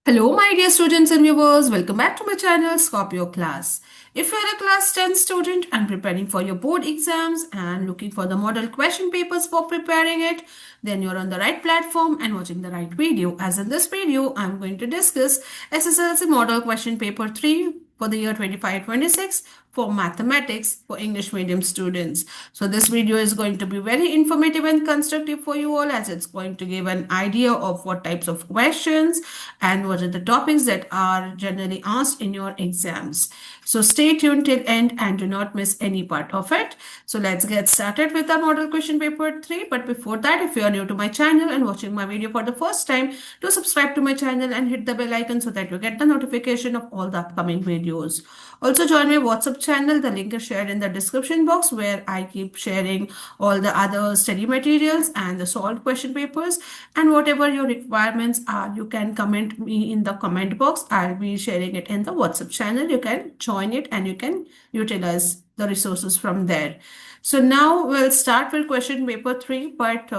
Hello, my dear students and viewers. Welcome back to my channel, Scorpio Class. If you're a class 10 student and preparing for your board exams and looking for the model question papers for preparing it, then you're on the right platform and watching the right video. As in this video, I'm going to discuss SSLC Model Question Paper 3 for the year 25-26 for mathematics for English medium students. So this video is going to be very informative and constructive for you all, as it's going to give an idea of what types of questions and what are the topics that are generally asked in your exams. So stay tuned till end and do not miss any part of it. So let's get started with our model question paper 3. But before that, if you are new to my channel and watching my video for the first time, do subscribe to my channel and hit the bell icon so that you get the notification of all the upcoming videos. Also join my WhatsApp channel. The link is shared in the description box, where I keep sharing all the other study materials and the solved question papers. And whatever your requirements are, you can comment me in the comment box. I'll be sharing it in the WhatsApp channel. You can join it and you can utilize the resources from there. So now we'll start with question paper 3, but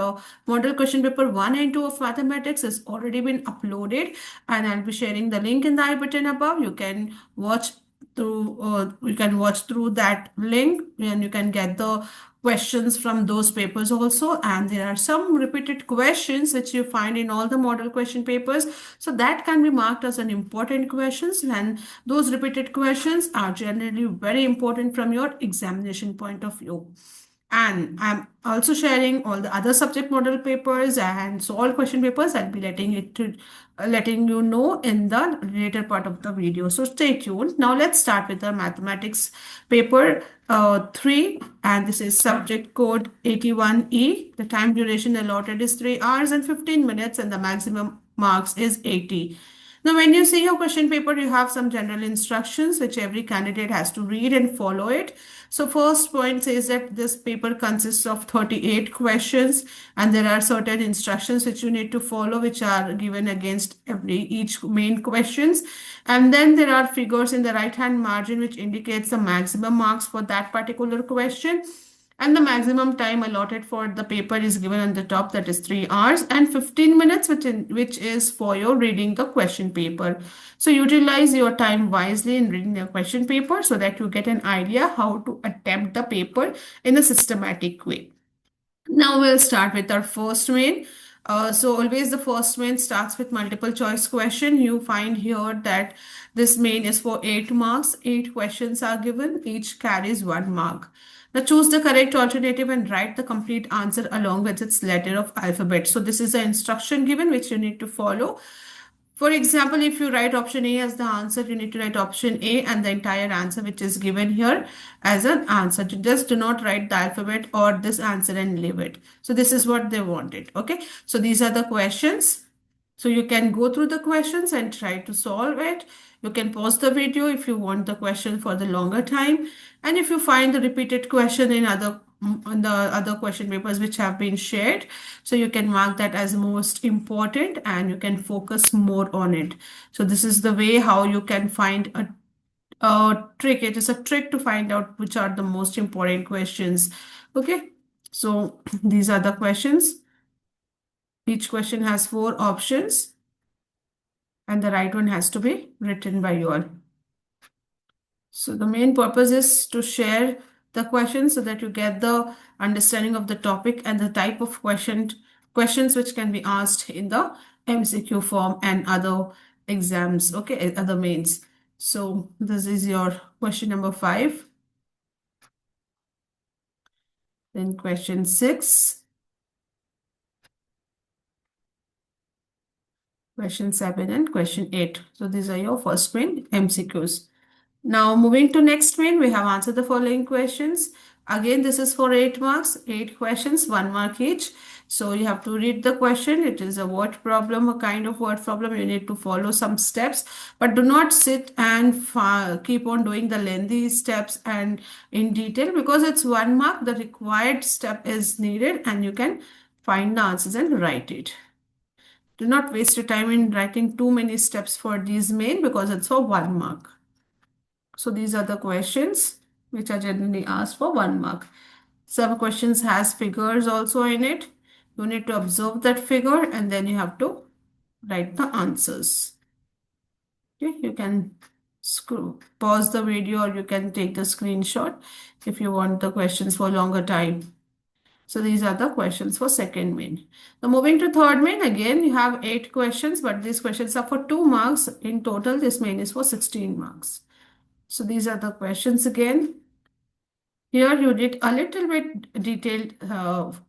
model question paper 1 and 2 of mathematics has already been uploaded, and I'll be sharing the link in the I button above. You can watch through that link, and you can get the questions from those papers also. And there are some repeated questions which you find in all the model question papers, so that can be marked as an important questions, and those repeated questions are generally very important from your examination point of view. And I'm also sharing all the other subject model papers and solved question papers. I'll be letting you know in the later part of the video. So stay tuned. Now let's start with the mathematics paper 3, and this is subject code 81E. The time duration allotted is 3 hours and 15 minutes, and the maximum marks is 80. Now, when you see your question paper, you have some general instructions which every candidate has to read and follow it. So first point says that this paper consists of 38 questions, and there are certain instructions which you need to follow, which are given against each main questions. And then there are figures in the right hand margin which indicates the maximum marks for that particular question. And the maximum time allotted for the paper is given on the top, that is 3 hours and 15 minutes, which is for your reading the question paper. So utilize your time wisely in reading the question paper so that you get an idea how to attempt the paper in a systematic way. Now we'll start with our first main. So always the first main starts with multiple choice question. You find here that this main is for 8 marks. 8 questions are given. Each carries 1 mark. Now choose the correct alternative and write the complete answer along with its letter of alphabet. So this is the instruction given which you need to follow. For example, if you write option A as the answer, you need to write option A and the entire answer which is given here as an answer. Just do not write the alphabet or this answer and leave it. So this is what they wanted. Okay. So these are the questions. So you can go through the questions and try to solve it. You can pause the video if you want the question for the longer time. And if you find the repeated question in the other question papers which have been shared, so you can mark that as most important and you can focus more on it. So this is the way how you can find a trick. It is a trick to find out which are the most important questions. Okay, so these are the questions. Each question has 4 options, and the right one has to be written by you all. So the main purpose is to share the questions so that you get the understanding of the topic and the type of questions which can be asked in the MCQ form and other exams, okay, other mains. So this is your question number 5. Then question 6. Question 7 and question 8. So these are your first main MCQs. Now moving to next main, we have answered the following questions. Again, this is for 8 marks, 8 questions, 1 mark each. So you have to read the question. It is a word problem, a kind of word problem. You need to follow some steps, but do not sit and keep on doing the lengthy steps and in detail, because it's 1 mark. The required step is needed and you can find the answers and write it. Do not waste your time in writing too many steps for these main, because it's for 1 mark. So these are the questions which are generally asked for 1 mark. Some questions has figures also in it. You need to observe that figure and then you have to write the answers. Okay, you can pause the video or you can take the screenshot if you want the questions for longer time. So these are the questions for second main. Now moving to third main, again you have 8 questions, but these questions are for 2 marks. In total, this main is for 16 marks. So these are the questions again. Here you did a little bit detailed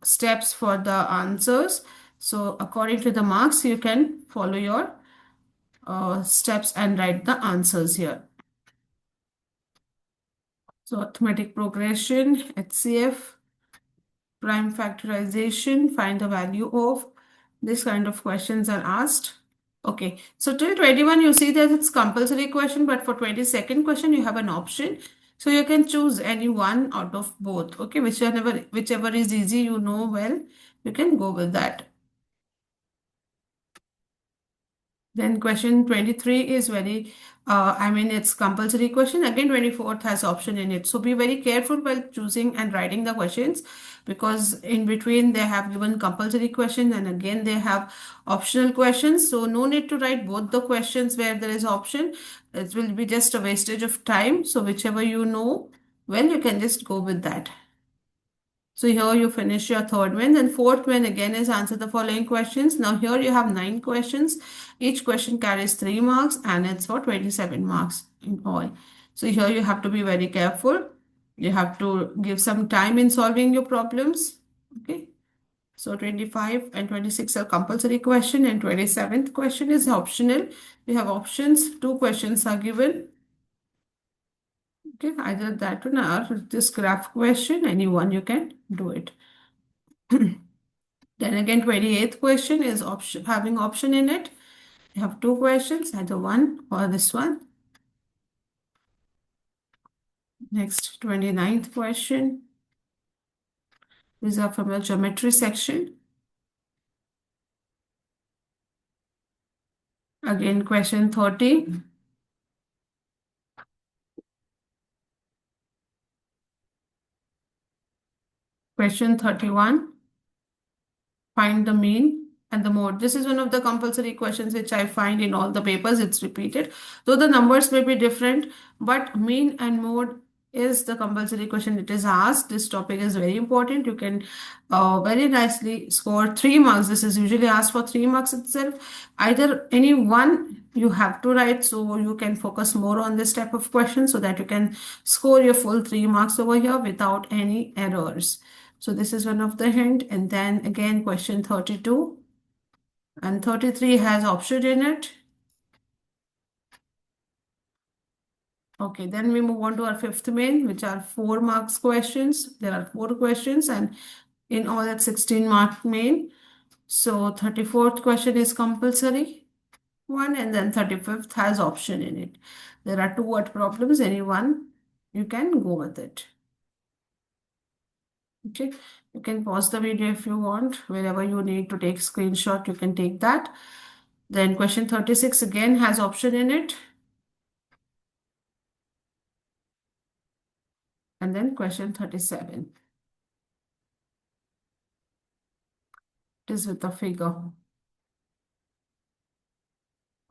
steps for the answers. So according to the marks, you can follow your steps and write the answers here. So arithmetic progression, HCF, prime factorization, find the value of. This kind of questions are asked. Okay, so till 21 you see that it's compulsory question, but for 22nd question you have an option. So you can choose any one out of both. Okay, whichever is easy, you know well, you can go with that. Then question 23 is it's compulsory question. Again, 24th has option in it. So be very careful while choosing and writing the questions, because in between they have given compulsory question and again they have optional questions. So no need to write both the questions where there is option. It will be just a wastage of time. So whichever you know, well, you can just go with that. So here you finish your third one. Then fourth one again is answer the following questions. Now here you have 9 questions. Each question carries 3 marks and it's for 27 marks in all. So here you have to be very careful. You have to give some time in solving your problems. Okay. So 25 and 26 are compulsory question and 27th question is optional. We have options. 2 questions are given. Okay, either that one or this graph question, anyone you can do it. Then again, 28th question is having option in it. You have 2 questions, either one or this one. Next, 29th question. These are from the geometry section. Again, question 30. Question 31. Find the mean and the mode. This is one of the compulsory questions which I find in all the papers. It's repeated. Though the numbers may be different, but mean and mode is the compulsory question it is asked. This topic is very important. You can very nicely score 3 marks. This is usually asked for 3 marks itself. Either any one you have to write, so you can focus more on this type of question so that you can score your full 3 marks over here without any errors. So this is one of the hint. And then again, question 32 and 33 has option in it. Okay, then we move on to our fifth main, which are 4 marks questions. There are 4 questions and in all that 16 mark main. So 34th question is compulsory one and then 35th has option in it. There are 2 word problems, any one you can go with it. Okay, you can pause the video if you want. Wherever you need to take screenshot, you can take that. Then question 36 again has option in it. And then question 37. It is with the figure.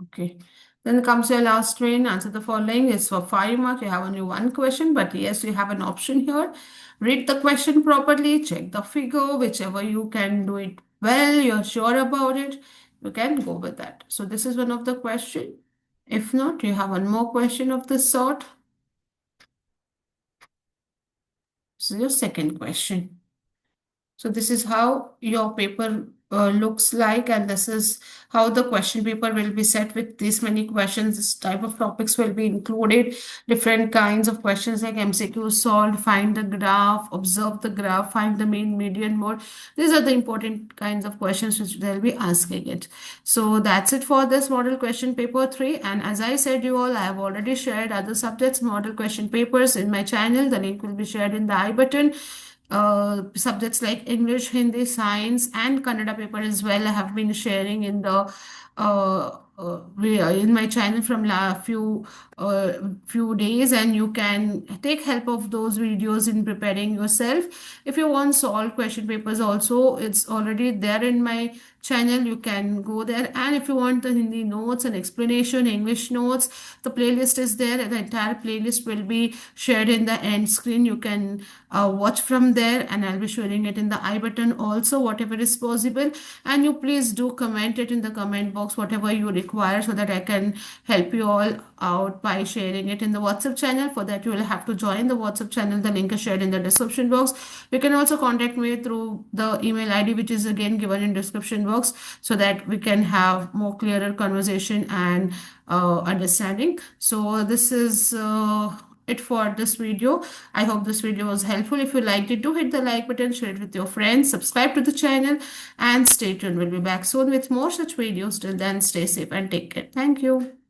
Okay. Then comes your last train. Answer the following. It's for 5 marks. You have only 1 question, but yes, you have an option here. Read the question properly. Check the figure. Whichever you can do it well, you're sure about it, you can go with that. So this is one of the question. If not, you have one more question of this sort. This is your second question. So this is how your paper looks like, and this is how the question paper will be set with these many questions. This type of topics will be included. Different kinds of questions like MCQ solved, find the graph, observe the graph, find the mean, median, mode. These are the important kinds of questions which they'll be asking it. So that's it for this model question paper 3. And as I said you all, I have already shared other subjects model question papers in my channel. The link will be shared in the I button. Subjects like English, Hindi, Science, and Kannada paper as well. I have been sharing in the in my channel from la few days, and you can take help of those videos in preparing yourself. If you want solved question papers also, it's already there in my channel. You can go there, and if you want the Hindi notes and explanation, English notes, the playlist is there. The entire playlist will be shared in the end screen. You can watch from there, and I'll be sharing it in the I button also, whatever is possible. And you please do comment it in the comment box, whatever you require, so that I can help you all out by sharing it in the WhatsApp channel. For that, you will have to join the WhatsApp channel. The link is shared in the description box. You can also contact me through the email ID, which is again given in description box, so that we can have more clearer conversation and understanding. So this is it for this video. I hope this video was helpful. If you liked it, do hit the like button, share it with your friends, subscribe to the channel, and stay tuned. We'll be back soon with more such videos. Till then, stay safe and take care. Thank you.